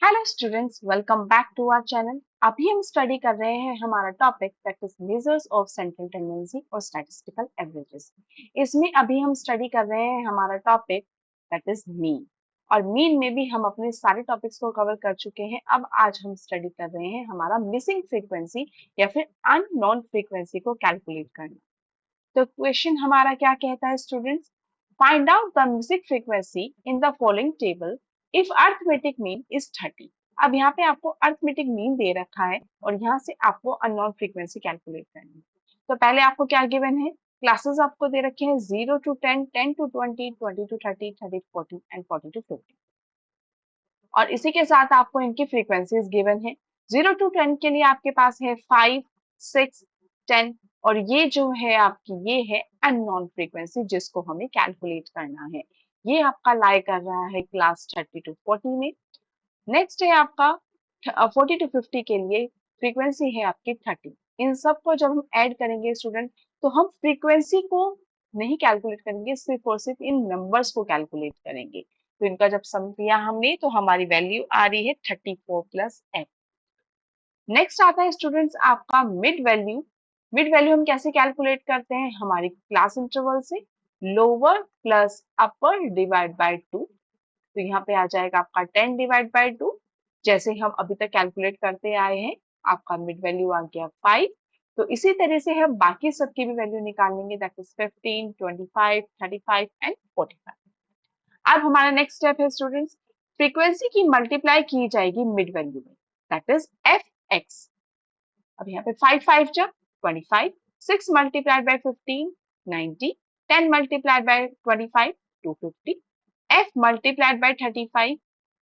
Hello students, welcome back to our channel. अभी हम study कर रहे हैं हमारा topic that is measures of central tendency और स्टैटिस्टिकल एवरेजेस। इसमें अभी हम स्टडी कर रहे हैं हमारा टॉपिक दैट इज मीन। और मीन में भी हम अपने सारे टॉपिक्स को कवर कर चुके हैं। अब आज हम स्टडी कर रहे हैं हमारा मिसिंग फ्रीक्वेंसी या फिर अननोन फ्रीक्वेंसी को कैलकुलेट करना। तो क्वेश्चन हमारा क्या कहता है students? Find out the music frequency in the following table if arithmetic mean is 30। अब यहाँ पे आपको अरिथमेटिक मीन दे रखा है और यहाँ से आपको अननोन फ्रीक्वेंसी कैलकुलेट करनी है। तो पहले आपको क्या गिवन है? क्लासेस आपको दे रखे हैं 0 to 10, 10 to 20, 20 to 30, 30 to 40 and 40 to 50। और इसी के साथ आपको इनकी फ्रीक्वेंसीज गिवन है। 0 to 10 के लिए आपके पास है 5, 6, 10 और ये जो है आपकी ये है अननोन फ्रीक्वेंसी जिसको हमें कैलकुलेट करना है। ये आपका लाई कर रहा है क्लास 30 to 40 में। नेक्स्ट है आपका 40 to 50 के लिए फ्रीक्वेंसी है आपकी 30। इन सबको जब हम ऐड करेंगे स्टूडेंट तो हम फ्रीक्वेंसी को नहीं कैलकुलेट करेंगे, सिर्फ और सिर्फ इन नंबर्स को कैलकुलेट करेंगे। तो इनका जब सम किया हमने तो हमारी वैल्यू आ रही है 34 प्लस एफ। नेक्स्ट आता है स्टूडेंट्स आपका मिड वैल्यू। मिड वैल्यू हम कैसे कैलकुलेट करते हैं? हमारी क्लास इंटरवल से lower plus upper divide by 2। तो यहाँ पे आ जाएगा आपका 10 डिवाइड बाय 2, जैसे हम अभी तक कैलकुलेट करते आए हैं। आपका मिड वैल्यू आ गया 5। तो इसी तरह से हम बाकी सबकी भी वैल्यू निकालेंगे दैट इज 15, 25, 35 एंड 45। अब हमारा नेक्स्ट स्टेप है स्टूडेंट्स, फ्रीक्वेंसी की मल्टीप्लाई की जाएगी मिड वैल्यू में दैट इज एफ एक्स। अब यहाँ पे 5 5 जा 25, 6 multiplied by 15 90, 10 multiplied by 25 250, f multiplied by 35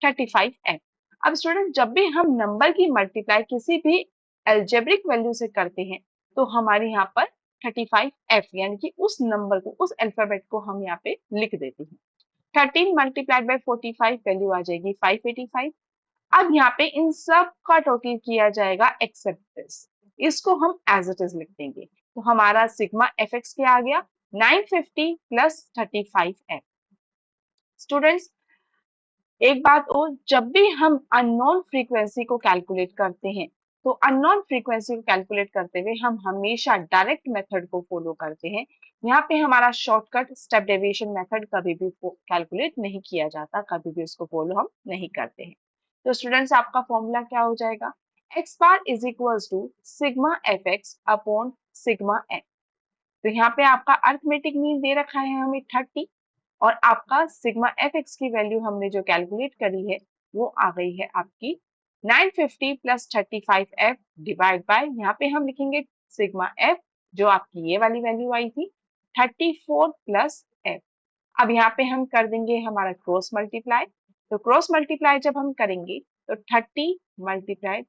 35 f। अब स्टूडेंट जब भी हम नंबर की मल्टीप्लाई किसी भी एल्जेब्रिक वैल्यू से करते हैं तो हमारे यहाँ पर 35 f यानी कि उस नंबर को, उस अल्फाबेट को हम यहाँ पे लिख देते हैं। 13 मल्टीप्लाइड बाय 45 वैल्यू आ जाएगी 585। अब यहाँ पे इन सब का टोटल किया जाएगा एक्सेप्ट दिस, इसको हम एज इट इज लिख देंगे। तो हमारा सिग्मा एफ एक्स क्या आ गया? 950 प्लस 35 एफ। स्टूडेंट्स एक बात और, जब भी हम अननोन फ्रीक्वेंसी को कैलकुलेट करते हैं तो अननोन फ्रीक्वेंसी को कैलकुलेट करते हुए हम हमेशा डायरेक्ट मेथड को फॉलो करते हैं। यहाँ पे हमारा शॉर्टकट स्टेप डेविएशन मेथड कभी भी कैलकुलेट नहीं किया जाता, कभी भी उसको फॉलो हम नहीं करते हैं। तो स्टूडेंट्स आपका फॉर्मूला क्या हो जाएगा? X bar is equals to sigma f x upon sigma f. तो यहाँ पे आपका अरिथमेटिक मीन दे रखा है हमें 30 और आपका सिग्मा एफ एक्स की वैल्यू हमने जो कैलकुलेट करी है वो आ गई है आपकी 950 प्लस 35 एफ डिवाइड बाय, यहाँ पे हम लिखेंगे सिग्मा एफ जो आपकी ये वाली वैल्यू आई थी 34 प्लस एफ। अब यहाँ पे हम कर देंगे हमारा क्रॉस मल्टीप्लाई। तो क्रॉस मल्टीप्लाई जब हम करेंगे तो 30 multiply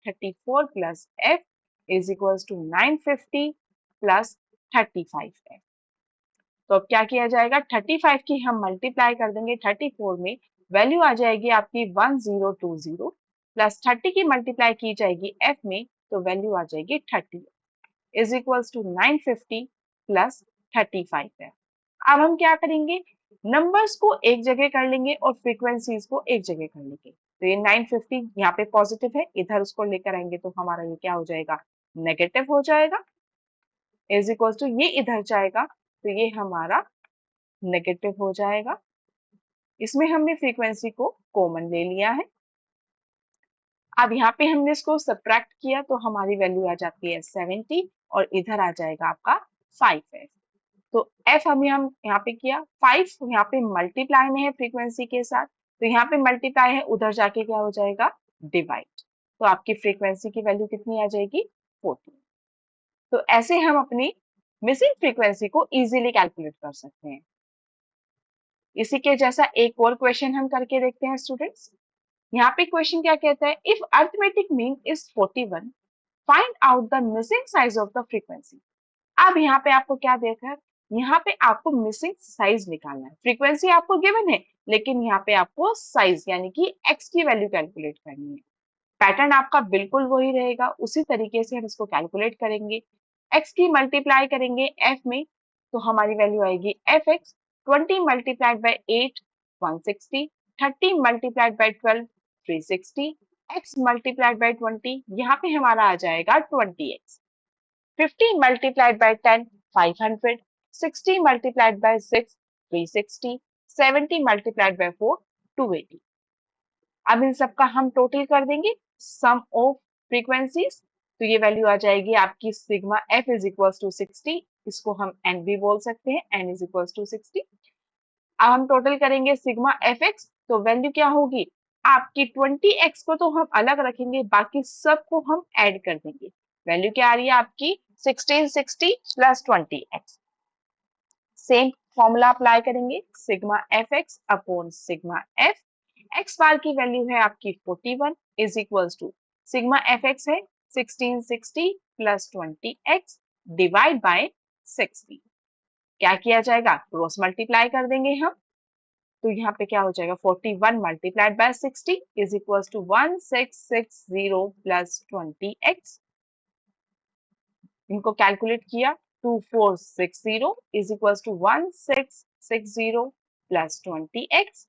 34 plus f is equals to 950 plus 35 f. तो अब क्या किया जाएगा? 35 की हम मल्टीप्लाई कर देंगे 34 में, वैल्यू आ जाएगी आपकी 1020 प्लस 30 की मल्टीप्लाई की जाएगी एफ में तो वैल्यू आ जाएगी 30 इज इक्वल्स टू 950 प्लस 35 है। अब हम क्या करेंगे? नंबर्स को एक जगह कर लेंगे और फ्रीक्वेंसीज को एक जगह कर लेंगे। तो ये 950 यहाँ पे पॉजिटिव है, इधर उसको लेकर आएंगे तो हमारा ये क्या हो जाएगा? नेगेटिव हो जाएगा। इज इक्वल्स टू ये इधर जाएगा तो ये हमारा नेगेटिव हो जाएगा। इसमें हमने फ्रीक्वेंसी को कॉमन ले लिया है। अब यहाँ पे हमने इसको सब्ट्रैक्ट किया तो हमारी वैल्यू आ जाती है 70 और इधर आ जाएगा आपका 5f। तो f हमें हम यहाँ पे किया 5 यहाँ पे मल्टीप्लाई में है फ्रीक्वेंसी के साथ, तो यहाँ पे मल्टीप्लाई है, उधर जाके क्या हो जाएगा? डिवाइड। तो आपकी फ्रीक्वेंसी की वैल्यू कितनी आ जाएगी? 14। तो ऐसे हम अपनी मिसिंग फ्रीक्वेंसी को इजीली कैलकुलेट कर सकते हैं। इसी के जैसा एक और क्वेश्चन हम करके देखते हैं स्टूडेंट्स। यहाँ पे क्वेश्चन क्या कहता है? If arithmetic mean is 41, find out the missing size of the frequency. अब यहाँ पे आपको क्या देखा है? यहाँ पे आपको मिसिंग साइज निकालना है। फ्रीक्वेंसी आपको गिवन है लेकिन यहाँ पे आपको साइज यानी कि एक्स की वैल्यू कैलकुलेट करनी है। पैटर्न आपका बिल्कुल वही रहेगा, उसी तरीके से हम इसको कैलकुलेट करेंगे। एक्स की मल्टीप्लाई करेंगे एफ में तो हमारी वैल्यू आएगी F x. 20 multiplied by 8 160, 30 multiplied by 12 360, x multiplied by 20, यहाँ पे हमारा आ जाएगा 20x। 50 multiplied by 10, 500, 60 multiplied by 6, 360, 70 multiplied by 4, 280। अब इन सबका हम टोटल कर देंगे, सम ऑफ फ्रीक्वेंसीज, तो ये वैल्यू आ जाएगी आपकी sigma f is equals to 60, इसको हम n भी बोल सकते हैं, n इज इक्वल्स टू 60। अब हम टोटल करेंगे सिग्मा fx, तो वैल्यू क्या होगी आपकी 20x को तो हम अलग रखेंगे, बाकी सबको हम ऐड कर देंगे। वैल्यू क्या आ रही है आपकी 1660 plus 20x। Same formula apply करेंगे, sigma fx upon sigma f, x bar की वैल्यू है आपकी 41 is equals to sigma fx है 1660 प्लस 20x डिवाइड बाय 60। क्या किया जाएगा, क्रॉस मल्टीप्लाई कर देंगे हम, तो यहाँ पे क्या हो जाएगा 41 multiplied by 60 is equals to 1660 plus 20x। इनको कैलकुलेट किया, 2460 is equals to 1660 plus 20x।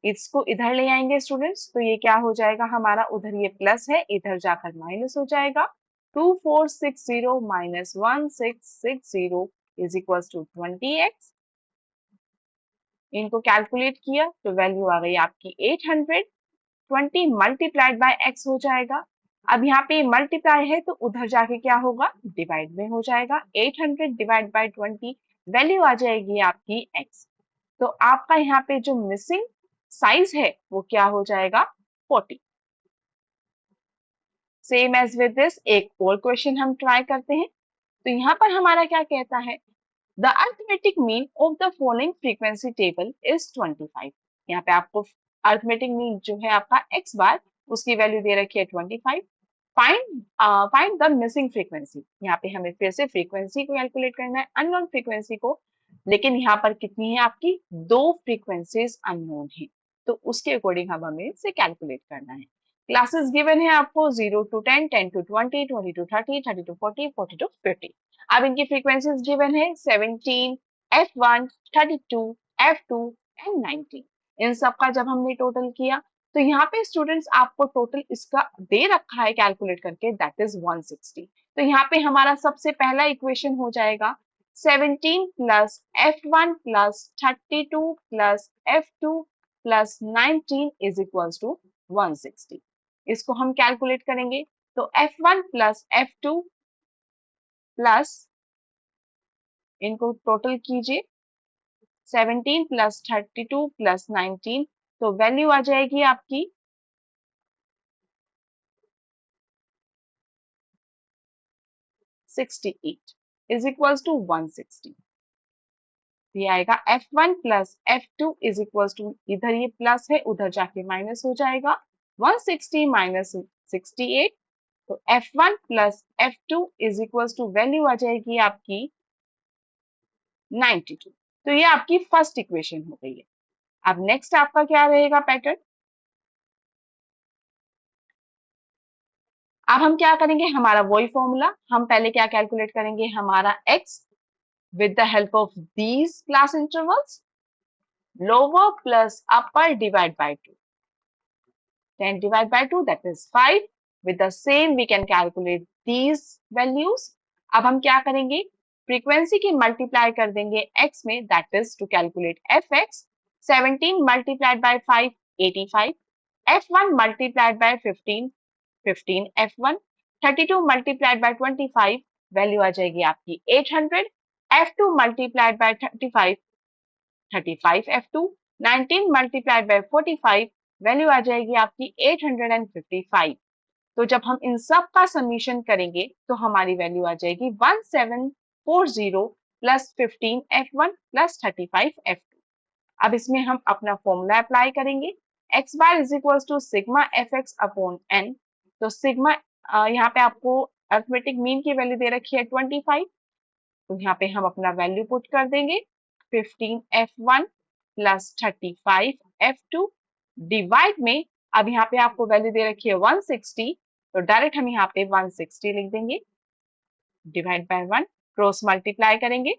इसको इधर ले आएंगे स्टूडेंट्स, तो ये क्या हो जाएगा हमारा, उधर ये प्लस है, इधर जाकर माइनस हो जाएगा। 2460 minus 1660 is equals to 20x। इनको कैलकुलेट किया तो वैल्यू आ गई आपकी 800। 20 मल्टीप्लाइड बाय x हो जाएगा। अब यहाँ पे मल्टीप्लाई है तो उधर जाके क्या होगा, डिवाइड में हो जाएगा। 800 डिवाइड बाय 20 वैल्यू आ जाएगी आपकी x। तो आपका यहाँ पे जो मिसिंग साइज है वो क्या हो जाएगा 40। सेम एज विद दिस एक और क्वेश्चन हम ट्राई करते हैं। तो यहाँ पर हमारा क्या कहता है, the arithmetic mean of the following frequency table is 25। यहाँ पे आपको अरिथमेटिक मीन जो है आपका x बार, उसकी वैल्यू दे रखी है 25। फाइंड द मिसिंग फ्रीक्वेंसी, यहाँ पे हमें फिर से फ्रीक्वेंसी को कैलकुलेट करना है, अननोन फ्रीक्वेंसी को, लेकिन यहाँ पर कितनी है आपकी, दो फ्रीक्वेंसीज अननोन है, तो उसके अकॉर्डिंग हम हमें इसे कैलकुलेट करना है। क्लासेस गिवन है आपको 0 to 10, 10 to 20, 20 to 30, 30 to 40, 40 to 50। अब इनकी फ्रीक्वेंसीज गिवन है 17, f1, 32, f2 एंड 19। इन सब का जब हमने टोटल किया तो यहाँ पे स्टूडेंट्स आपको टोटल इसका दे रखा है कैलकुलेट करके, दैट इज 160। तो यहाँ पे हमारा सबसे पहला इक्वेशन हो जाएगा 17 plus f1 plus 32 plus f2 plus 19 is equals to 160। इसको हम कैलकुलेट करेंगे तो f1 प्लस f2 प्लस, इनको टोटल कीजिए 17 प्लस 32 प्लस 19, तो वैल्यू आ जाएगी आपकी 68 इज इक्वल्स टू 160। ये आएगा f1 plus f2 is equals to, इधर ये प्लस है उधर जाके माइनस हो जाएगा, 160 माइनस 68, तो f1 plus f2 is equals to value आ जाएगी आपकी 92। तो ये आपकी फर्स्ट इक्वेशन हो गई है। अब नेक्स्ट आपका क्या रहेगा पैटर्न, अब हम क्या करेंगे, हमारा वही फॉर्मूला, हम पहले क्या कैलकुलेट करेंगे, हमारा x with the help of these class intervals, lower plus upper divide by 2, 10 divide by 2 that is 5, with the same we can calculate these values। अब हम क्या करेंगे, फ्रीक्वेंसी की मल्टीप्लाई कर देंगे x में, that is to calculate fx। 17 multiplied by 5, 85, f1 multiplied by 15, 15 f1, 32 multiplied by 25 value आ जाएगी आपकी 800, f2 multiplied by 35, 35 f2, 19 multiplied by 45 value आ जाएगी आपकी 855। तो जब हम इन सब का समीशन करेंगे तो हमारी वैल्यू आ जाएगी 1740 प्लस 15 f1 प्लस 35 f2। अब इसमें हम अपना फॉर्मूला अप्लाई करेंगे, x bar is equal to sigma fx upon n। तो सिग्मा यहाँ पे आपको अरिथमेटिक मीन की वैल्यू दे रखी है 25, तो यहाँ पे हम अपना वैल्यू पुट कर देंगे 15 f1 प्लस 35 f2 डिवाइड में, अब यहाँ पे आपको वैल्यू दे रखी है 160, तो डायरेक्ट हम यहाँ पे 160 लिख देंगे, डिवाइड बाय 1, क्रॉस मल्टीप्लाई करेंगे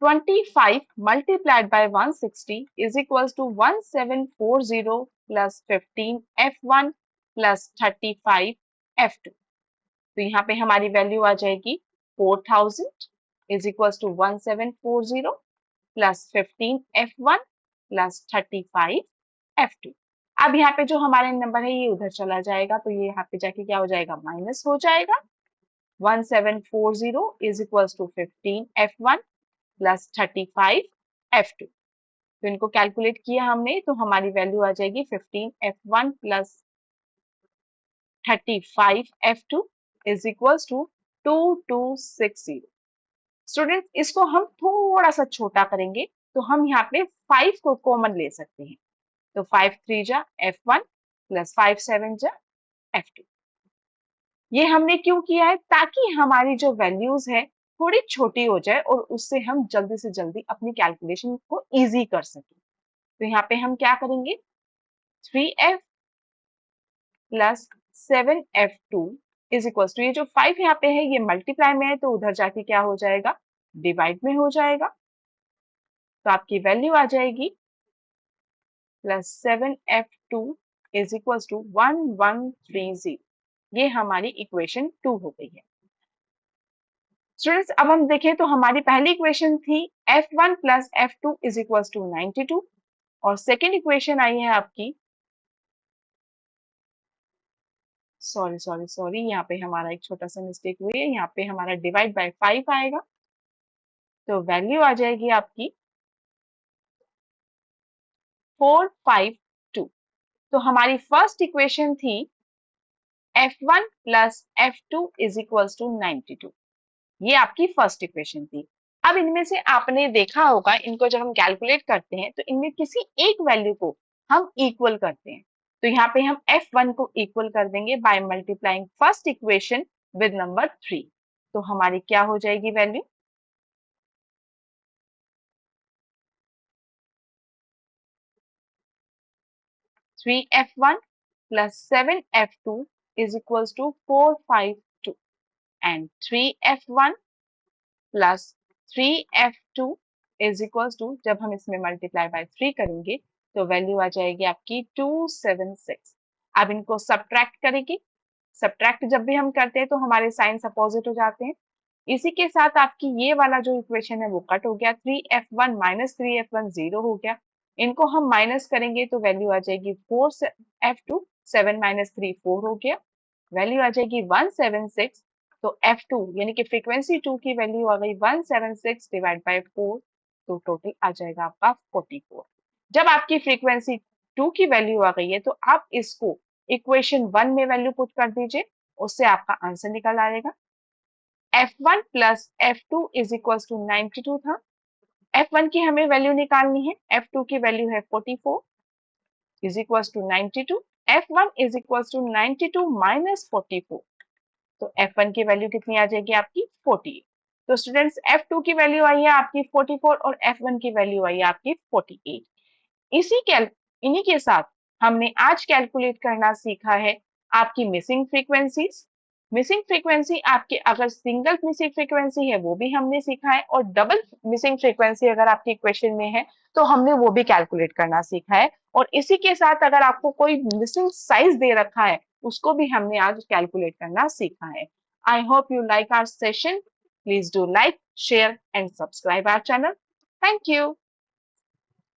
25 multiplied by 160 is equals to 1740 plus 15 F1 plus 35 F2। तो यहाँ पे हमारी वैल्यू आ जाएगी 4000 is equals to 1740 plus 15 F1 plus 35 F2। अब यहाँ पे जो हमारा नंबर है ये उधर चला जाएगा, तो ये यहाँ पे जाके क्या हो जाएगा, माइनस हो जाएगा। 1740 is equals to 15 F1 plus 35 F2। तो इनको कैलकुलेट किया हमने, तो हमारी वैल्यू आ जाएगी 15 F1 plus 35 F2 is equals to 2260। Students इसको हम थोड़ा सा छोटा करेंगे, तो हम यहाँ पे 5 को कॉमन ले सकते हैं। तो 5 3 जा F1 प्लस 5 7 जा F2। ये हमने क्यों किया है, ताकि हमारी जो वैल्यूज है थोड़ी छोटी हो जाए और उससे हम जल्दी से जल्दी अपनी कैलकुलेशन को इजी कर सकें। तो यहाँ पे हम क्या करेंगे, 3F plus 7F2 is equal to, ये जो 5 यहाँ पे है ये मल्टीप्लाई में है, तो उधर जाके क्या हो जाएगा, डिवाइड में हो जाएगा। तो आपकी वैल्यू आ जाएगी plus 7F2 is equal to 1130। ये हमारी इक्वेशन 2 हो गई है। स्टूडेंट्स अब हम देखें तो हमारी पहली इक्वेशन थी F1 plus F2 is equal to 92, और सेकेंड इक्वेशन आई है आपकी, सॉरी यहाँ पे हमारा एक छोटा सा मिस्टेक हुई है, यहाँ पे हमारा डिवाइड बाय 5 आएगा, तो वैल्यू आ जाएगी आपकी 452। तो हमारी फर्स्ट इक्वेशन थी F1 plus F2 is equal to 92। ये आपकी फर्स्ट इक्वेशन थी। अब इनमें से आपने देखा होगा, इनको जब हम कैलकुलेट करते हैं तो इनमें किसी एक वैल्यू को हम इक्वल करते हैं। तो यहाँ पे हम F1 को इक्वल कर देंगे by multiplying first equation with number 3। तो हमारी क्या हो जाएगी value, three F1 plus 7F2 is equals to 452, and 3F1 plus 3F2 is equals to, जब हम इसमें मल्टीप्लाई बाय 3 करेंगे तो वैल्यू आ जाएगी आपकी 276। अब इनको सब्ट्रैक्ट करेंगे, सब्ट्रैक्ट जब भी हम करते हैं तो हमारे साइंस अपोजिट हो जाते हैं। इसी के साथ आपकी ये वाला जो इक्वेशन है वो कट हो गया, 3F1 माइनस 3F1 0 हो गया। इनको हम माइनस करेंगे तो वैल्यू आ जाएगी 4F2, 7 माइनस 3 4 हो गया, वैल्यू आ जाएगी 176। तो F2 यानी कि फ्रीक्वेंसी 2 की वैल्यू आ गई 176 डिवाइड बाय 4, तो टोटल आ जाएगा आपका 44। जब आपकी फ्रीक्वेंसी 2 की वैल्यू आ गई है तो आप इसको इक्वेशन 1 में वैल्यू पुट कर दीजिए, उससे आपका आंसर निकल आएगा। F1 plus F2 is equal to 92 था। F1 की हमें वैल्यू निकालनी है, F2 की वैल्यू है 44 is equal to 92। F1 is equal to 92 minus 44, तो F1 की वैल्यू कितनी आ जाएगी आपकी 48। तो स्टूडेंट्स F2 की वैल्यू आई है आपकी 44 और F1 की वैल्यू आई है आपकी 48। इन्हीं के साथ हमने आज कैलकुलेट करना सीखा है आपकी मिसिंग फ्रीक्वेंसीज। मिसिंग फ्रीक्वेंसी आपकी अगर सिंगल मिसिंग फ्रीक्वेंसी है वो भी हमने सीखा है, और डबल मिसिंग फ्रीक्वेंसी अगर आपकी इक्वेशन में है तो हमने वो भी कैलकुलेट करना सीखा है। और इसी के साथ अगर आपको कोई मिसिंग साइज दे रखा है उसको भी हमने आज कैलकुलेट करना सीखा है। I hope you like our session. Please do like, share and subscribe our channel. Thank you.